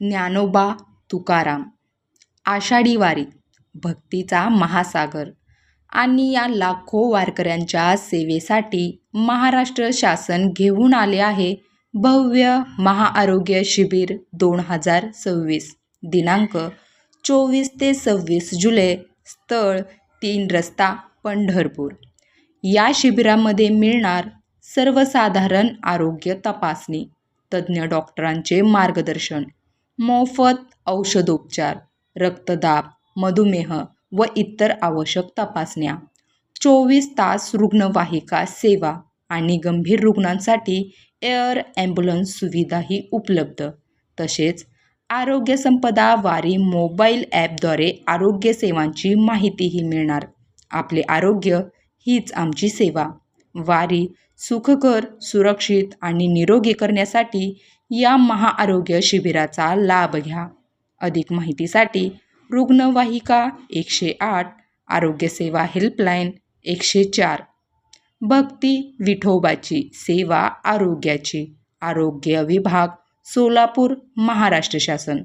ज्ञानोबा तुकाराम. आषाढी वारी भक्तीचा महासागर आणि या लाखो वारकऱ्यांच्या सेवेसाठी महाराष्ट्र शासन घेऊन आले आहे भव्य महाआरोग्य शिबिर 2026. दिनांक 24 ते 26 जुलै. स्थळ 3 रस्ता पंढरपूर. या शिबिरामध्ये मिळणार सर्वसाधारण आरोग्य तपासणी, तज्ज्ञ डॉक्टरांचे मार्गदर्शन, मोफत औषधोपचार, रक्तदाब, मधुमेह व इतर आवश्यक तपासण्या, 24 तास रुग्णवाहिका सेवा आणि गंभीर रुग्णांसाठी एअर ॲम्ब्युलन्स सुविधाही उपलब्ध. तसेच आरोग्य संपदा वारी मोबाईल ॲपद्वारे आरोग्य सेवांची माहितीही मिळणार. आपले आरोग्य हीच आमची सेवा. वारी सुखकर, सुरक्षित आणि निरोगी करण्यासाठी या महाआरोग्य शिबिराचा लाभ घ्या. अधिक माहितीसाठी रुग्णवाहिका 108, आरोग्यसेवा हेल्पलाईन 104. भक्ती विठोबाची सेवा आरोग्याची. आरोग्य विभाग, सोलापूर, महाराष्ट्र शासन.